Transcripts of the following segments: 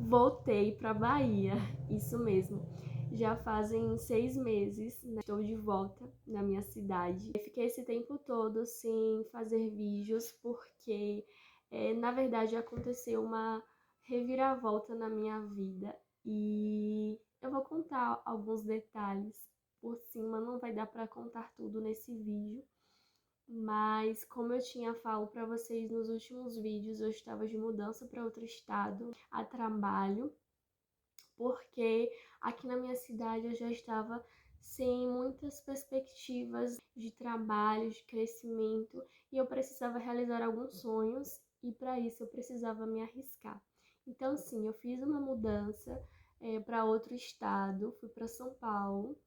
Voltei para Bahia, isso mesmo. Já fazem 6 meses, né? Estou de volta na minha cidade. Eu fiquei esse tempo todo sem fazer vídeos porque, na verdade, aconteceu uma reviravolta na minha vida e eu vou contar alguns detalhes por cima, não vai dar para contar tudo nesse vídeo. Mas como eu tinha falado para vocês nos últimos vídeos, eu estava de mudança para outro estado a trabalho, porque aqui na minha cidade eu já estava sem muitas perspectivas de trabalho, de crescimento, e eu precisava realizar alguns sonhos, e para isso eu precisava me arriscar. Então sim, eu fiz uma mudança para outro estado, fui para São Paulo,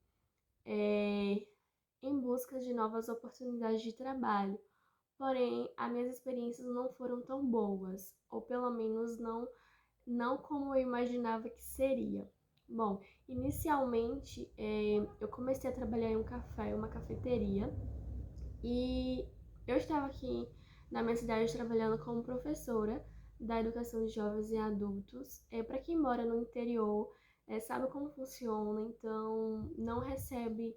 em busca de novas oportunidades de trabalho. Porém, as minhas experiências não foram tão boas, ou pelo menos não como eu imaginava que seria. Bom, inicialmente eu comecei a trabalhar em um café, uma cafeteria, e eu estava aqui na minha cidade trabalhando como professora da educação de jovens e adultos. Para quem mora no interior, sabe como funciona, então não recebe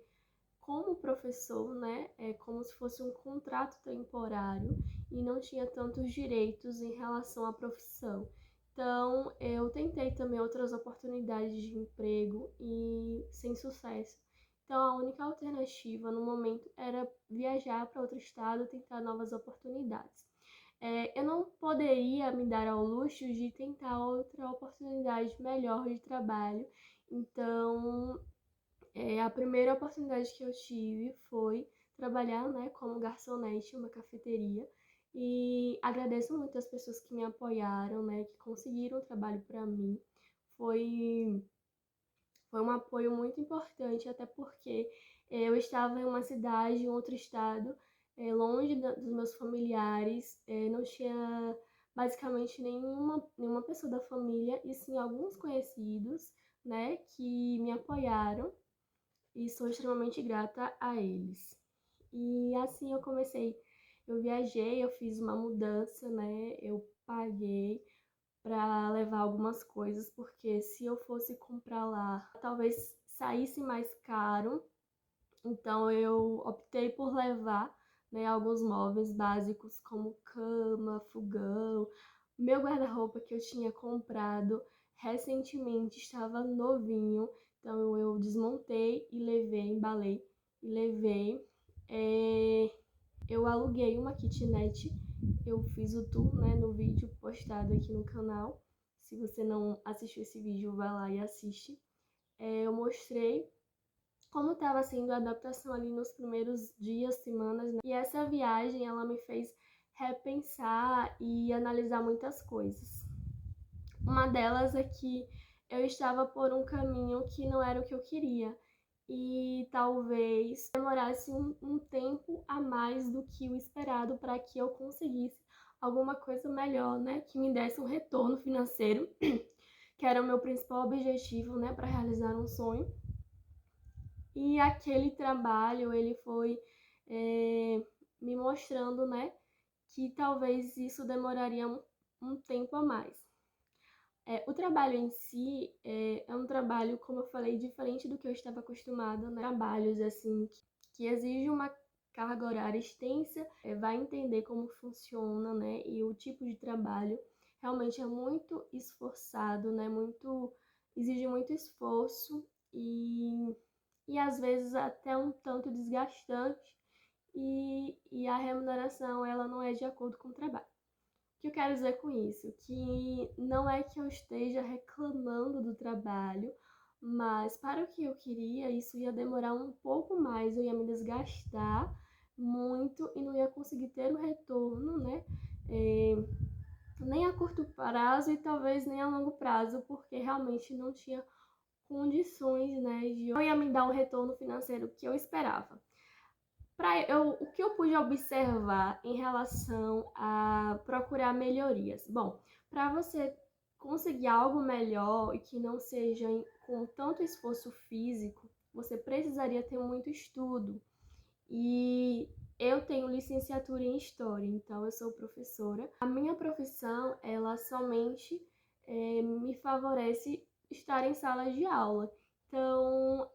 como professor, né? É como se fosse um contrato temporário e não tinha tantos direitos em relação à profissão. Então, eu tentei também outras oportunidades de emprego e sem sucesso. Então, a única alternativa no momento era viajar para outro estado, tentar novas oportunidades. Eu não poderia me dar ao luxo de tentar outra oportunidade melhor de trabalho, então a primeira oportunidade que eu tive foi trabalhar, né, como garçonete em uma cafeteria, e agradeço muito as pessoas que me apoiaram, né, que conseguiram o trabalho para mim. Foi, foi um apoio muito importante, até porque eu estava em uma cidade, em outro estado, longe dos meus familiares, não tinha basicamente nenhuma pessoa da família, e sim alguns conhecidos, né, que me apoiaram e sou extremamente grata a eles. E assim eu viajei, eu fiz uma mudança, né? Eu paguei para levar algumas coisas, porque se eu fosse comprar lá, talvez saísse mais caro. Então eu optei por levar, né, alguns móveis básicos como cama, fogão, meu guarda-roupa que eu tinha comprado recentemente estava novinho, então eu desmontei e levei, embalei e levei. Eu aluguei uma kitnet, eu fiz o tour, né, no vídeo postado aqui no canal. Se você não assistiu esse vídeo, vai lá e assiste. Eu mostrei como estava sendo a adaptação ali nos primeiros dias, semanas, né? E essa viagem, ela me fez repensar e analisar muitas coisas. Uma delas é que eu estava por um caminho que não era o que eu queria. E talvez demorasse um tempo a mais do que o esperado para que eu conseguisse alguma coisa melhor, né? Que me desse um retorno financeiro, que era o meu principal objetivo, né? Para realizar um sonho. E aquele trabalho, ele foi me mostrando, né, que talvez isso demoraria um tempo a mais. O trabalho em si é um trabalho, como eu falei, diferente do que eu estava acostumada, né? Trabalhos assim que exigem uma carga horária extensa, vai entender como funciona, né? E o tipo de trabalho realmente é muito esforçado, né? Exige muito esforço e às vezes até um tanto desgastante, e a remuneração ela não é de acordo com o trabalho. O que eu quero dizer com isso? Que não é que eu esteja reclamando do trabalho, mas para o que eu queria, isso ia demorar um pouco mais, eu ia me desgastar muito e não ia conseguir ter o retorno, né? Nem a curto prazo e talvez nem a longo prazo, porque realmente não tinha condições, né, de não ia me dar um retorno financeiro que eu esperava. O que eu pude observar em relação a procurar melhorias? Bom, para você conseguir algo melhor e que não seja com tanto esforço físico, você precisaria ter muito estudo. E eu tenho licenciatura em História, então eu sou professora. A minha profissão, ela somente me favorece estar em sala de aula. Então,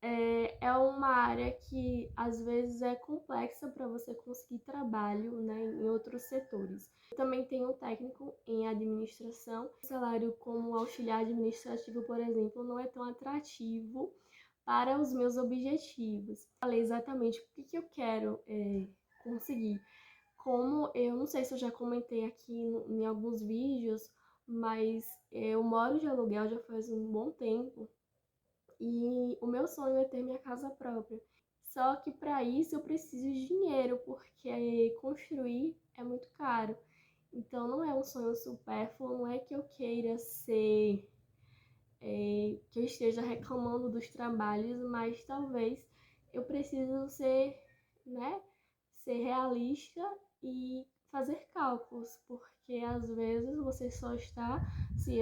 é uma área que às vezes é complexa para você conseguir trabalho, né, em outros setores. Eu também tenho um técnico em administração. O salário como auxiliar administrativo, por exemplo, não é tão atrativo para os meus objetivos. Falei exatamente o que eu quero conseguir. Como eu não sei se eu já comentei aqui em alguns vídeos, mas eu moro de aluguel já faz um bom tempo. E o meu sonho é ter minha casa própria. Só que para isso eu preciso de dinheiro, porque construir é muito caro. Então não é um sonho supérfluo, não é que eu queira ser, que eu esteja reclamando dos trabalhos, mas talvez eu preciso ser, né, ser realista e fazer cálculos, porque às vezes você só está se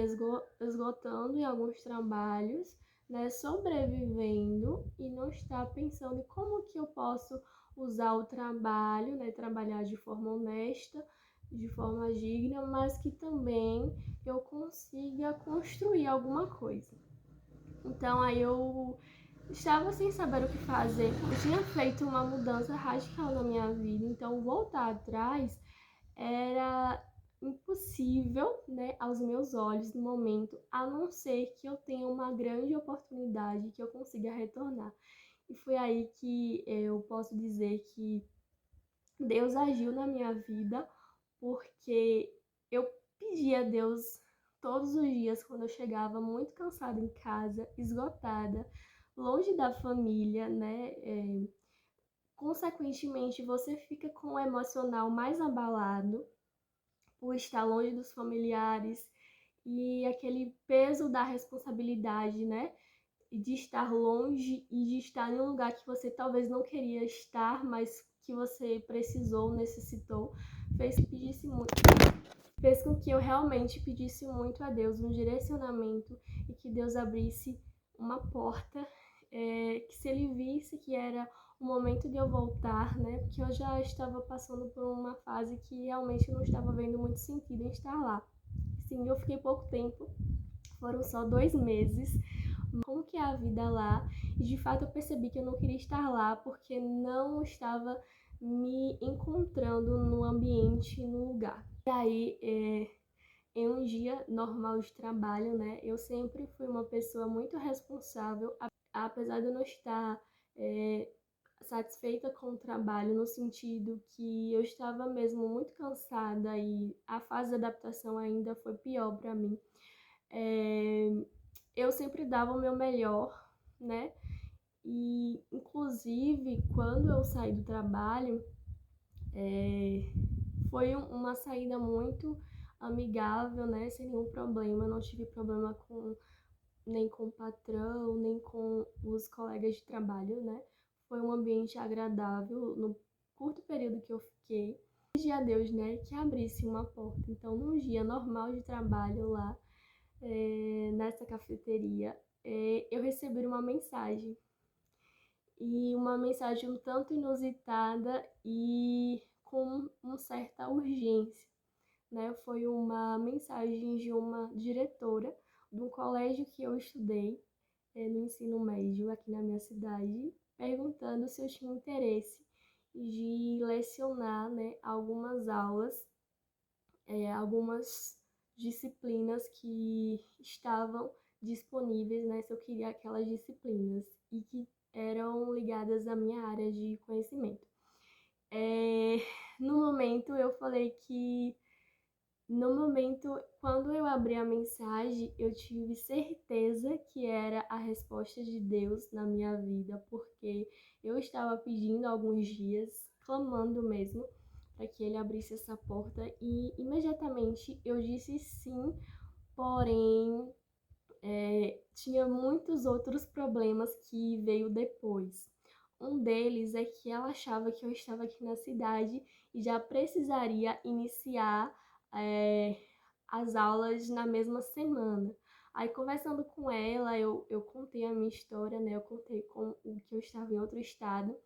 esgotando em alguns trabalhos, né, sobrevivendo e não está pensando em como que eu posso usar o trabalho, né, trabalhar de forma honesta, de forma digna, mas que também eu consiga construir alguma coisa. Então aí eu estava sem saber o que fazer. Eu tinha feito uma mudança radical na minha vida, então voltar atrás era impossível, né, aos meus olhos no momento, a não ser que eu tenha uma grande oportunidade que eu consiga retornar. E foi aí que eu posso dizer que Deus agiu na minha vida, porque eu pedi a Deus todos os dias quando eu chegava muito cansada em casa, esgotada, longe da família, né? Consequentemente, você fica com o emocional mais abalado por estar longe dos familiares e aquele peso da responsabilidade, né? De estar longe e de estar em um lugar que você talvez não queria estar, mas que você precisou, necessitou, fez que pedisse muito, fez com que eu realmente pedisse muito a Deus um direcionamento e que Deus abrisse uma porta, que se ele visse que era o momento de eu voltar, né? Porque eu já estava passando por uma fase que realmente não estava vendo muito sentido em estar lá. Sim, eu fiquei pouco tempo, foram só 2 meses, como que é a vida lá, e de fato eu percebi que eu não queria estar lá porque não estava me encontrando no ambiente, no lugar. E aí, em um dia normal de trabalho, né, eu sempre fui uma pessoa muito responsável, apesar de eu não estar satisfeita com o trabalho, no sentido que eu estava mesmo muito cansada e a fase de adaptação ainda foi pior para mim. Eu sempre dava o meu melhor, né? E, inclusive, quando eu saí do trabalho, foi uma saída muito amigável, né? Sem nenhum problema. Não tive problema nem com o patrão, nem com os colegas de trabalho, né? Foi um ambiente agradável no curto período que eu fiquei. Pedi a Deus, né, que abrisse uma porta. Então, num dia normal de trabalho lá, nessa cafeteria, eu recebi uma mensagem. E uma mensagem um tanto inusitada e com uma certa urgência, né? Foi uma mensagem de uma diretora de um colégio que eu estudei, no ensino médio aqui na minha cidade, perguntando se eu tinha interesse de lecionar, né, algumas aulas, algumas disciplinas que estavam disponíveis, né, se eu queria aquelas disciplinas e que eram ligadas à minha área de conhecimento. No momento eu falei que no momento, quando eu abri a mensagem, eu tive certeza que era a resposta de Deus na minha vida, porque eu estava pedindo há alguns dias, clamando mesmo, para que ele abrisse essa porta e imediatamente eu disse sim, porém tinha muitos outros problemas que veio depois. Um deles é que ela achava que eu estava aqui na cidade e já precisaria iniciar as aulas na mesma semana. Aí, conversando com ela, eu contei a minha história, né? Eu contei com o que eu estava em outro estado.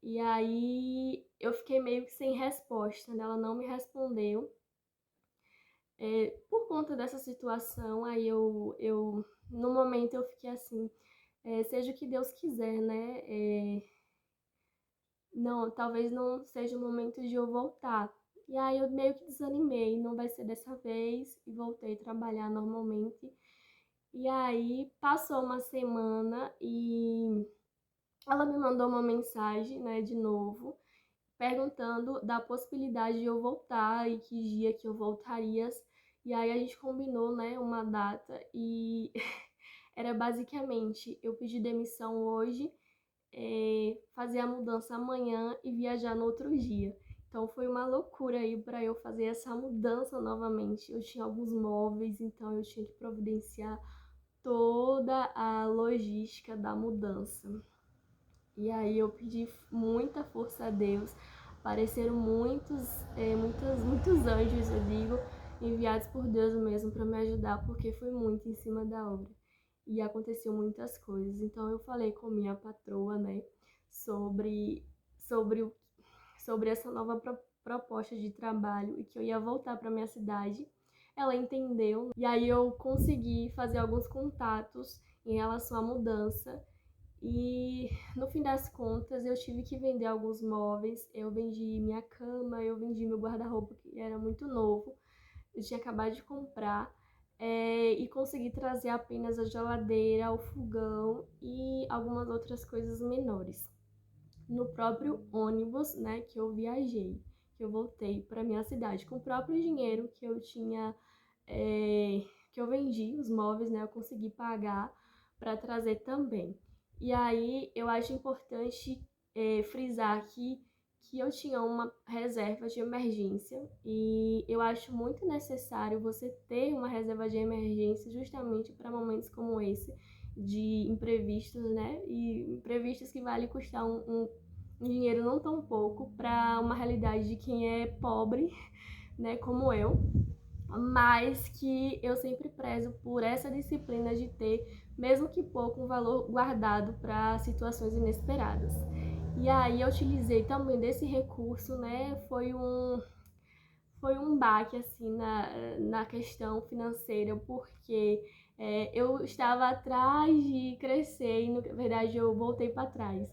E aí, eu fiquei meio que sem resposta, né? Ela não me respondeu. Por conta dessa situação, aí no momento eu fiquei assim, seja o que Deus quiser, né? Não, talvez não seja o momento de eu voltar. E aí eu meio que desanimei, não vai ser dessa vez, e voltei a trabalhar normalmente. E aí passou uma semana e ela me mandou uma mensagem, né, de novo, perguntando da possibilidade de eu voltar e que dia que eu voltaria. E aí a gente combinou, né, uma data e era basicamente eu pedir demissão hoje, fazer a mudança amanhã e viajar no outro dia. Então foi uma loucura aí para eu fazer essa mudança novamente. Eu tinha alguns móveis, então eu tinha que providenciar toda a logística da mudança. E aí eu pedi muita força a Deus. Apareceram muitos anjos, eu digo, enviados por Deus mesmo para me ajudar, porque foi muito em cima da obra. E aconteceu muitas coisas. Então eu falei com minha patroa, né, sobre, sobre, o, sobre essa nova proposta de trabalho e que eu ia voltar para minha cidade. Ela entendeu. E aí eu consegui fazer alguns contatos em relação à mudança e no fim das contas eu tive que vender alguns móveis. Eu vendi minha cama, eu vendi meu guarda-roupa que era muito novo, eu tinha acabado de comprar, e consegui trazer apenas a geladeira, o fogão e algumas outras coisas menores. No próprio ônibus, né, que eu viajei, que eu voltei para minha cidade com o próprio dinheiro que eu tinha, é, que eu vendi os móveis, né, eu consegui pagar para trazer também. E aí eu acho importante frisar aqui que eu tinha uma reserva de emergência e eu acho muito necessário você ter uma reserva de emergência justamente para momentos como esse de imprevistos, né? E imprevistos que vale custar um dinheiro não tão pouco para uma realidade de quem é pobre, né? Como eu, mas que eu sempre prezo por essa disciplina de ter, mesmo que pouco, um valor guardado para situações inesperadas. E aí eu utilizei também desse recurso, né? Foi um baque assim na questão financeira, porque eu estava atrás de crescer e na verdade eu voltei para trás.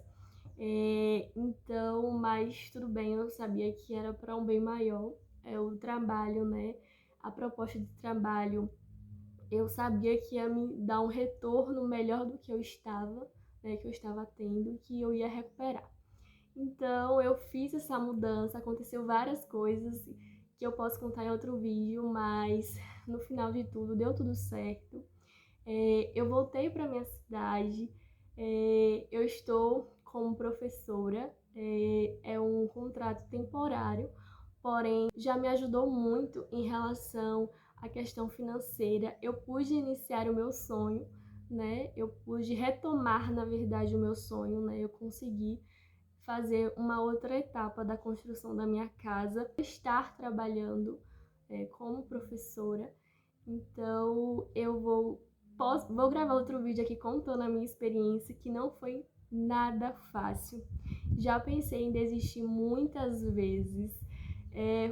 Então, mas tudo bem, eu sabia que era para um bem maior, o trabalho, né? A proposta de trabalho, eu sabia que ia me dar um retorno melhor do que eu estava, né? Que eu estava tendo, que eu ia recuperar. Então, eu fiz essa mudança, aconteceu várias coisas que eu posso contar em outro vídeo, mas no final de tudo, deu tudo certo. Eu voltei para minha cidade, eu estou como professora, é um contrato temporário, porém já me ajudou muito em relação à questão financeira. Eu pude iniciar o meu sonho, né? Eu pude retomar, na verdade, o meu sonho, né? Eu consegui fazer uma outra etapa da construção da minha casa, estar trabalhando como professora. Então vou gravar outro vídeo aqui contando a minha experiência, que não foi nada fácil. Já pensei em desistir muitas vezes,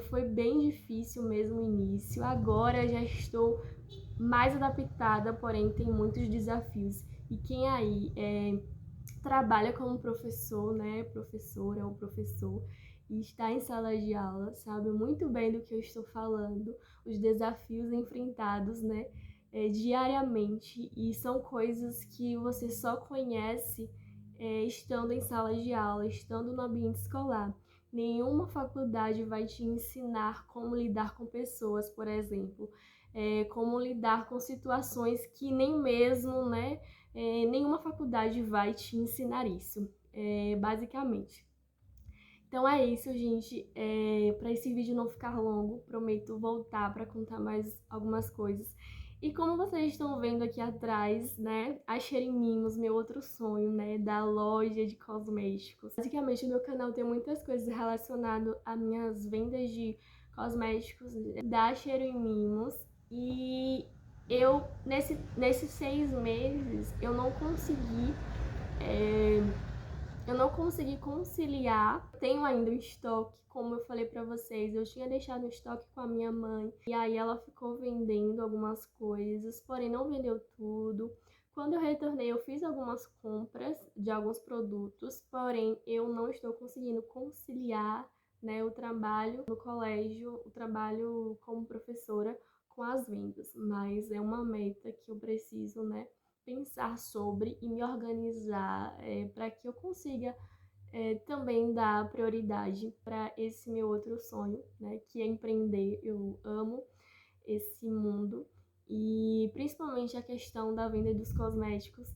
foi bem difícil mesmo o início. Agora já estou mais adaptada, porém tem muitos desafios. E quem aí trabalha como professor, né, professora ou professor, e está em sala de aula, sabe muito bem do que eu estou falando, os desafios enfrentados, né, diariamente, e são coisas que você só conhece estando em sala de aula, estando no ambiente escolar. Nenhuma faculdade vai te ensinar como lidar com pessoas, por exemplo, como lidar com situações que nem mesmo, né, nenhuma faculdade vai te ensinar isso, basicamente. Então é isso, gente. Para esse vídeo não ficar longo, prometo voltar para contar mais algumas coisas. E como vocês estão vendo aqui atrás, né, a Xerimimos, meu outro sonho, né, da loja de cosméticos. Basicamente, o meu canal tem muitas coisas relacionadas a minhas vendas de cosméticos da Xerimimos. E nesses 6 meses, eu não consegui eu não consegui conciliar. Tenho ainda o estoque, como eu falei pra vocês, eu tinha deixado o estoque com a minha mãe e aí ela ficou vendendo algumas coisas, porém não vendeu tudo. Quando eu retornei, eu fiz algumas compras de alguns produtos, porém eu não estou conseguindo conciliar, né, o trabalho no colégio, o trabalho como professora com as vendas, mas é uma meta que eu preciso, né, pensar sobre e me organizar para que eu consiga também dar prioridade para esse meu outro sonho, né, que é empreender. Eu amo esse mundo e principalmente a questão da venda dos cosméticos,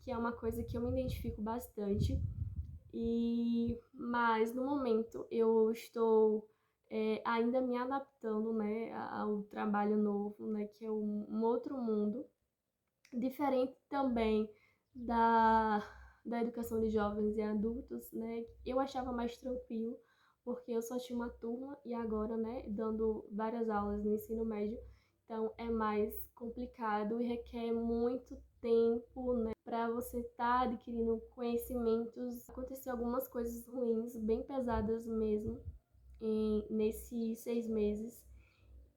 que é uma coisa que eu me identifico bastante. Mas no momento eu estou ainda me adaptando, né, ao trabalho novo, né, que é um outro mundo diferente também da, da educação de jovens e adultos, né? Eu achava mais tranquilo, porque eu só tinha uma turma e agora, né, dando várias aulas no ensino médio, então é mais complicado e requer muito tempo, né, para você estar adquirindo conhecimentos. Aconteceu algumas coisas ruins, bem pesadas mesmo, nesses 6 meses.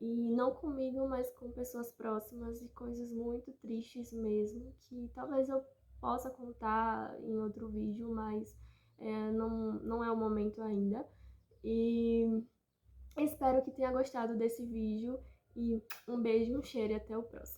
E não comigo, mas com pessoas próximas e coisas muito tristes mesmo, que talvez eu possa contar em outro vídeo, mas não é o momento ainda. E espero que tenha gostado desse vídeo e um beijo, um cheiro e até o próximo.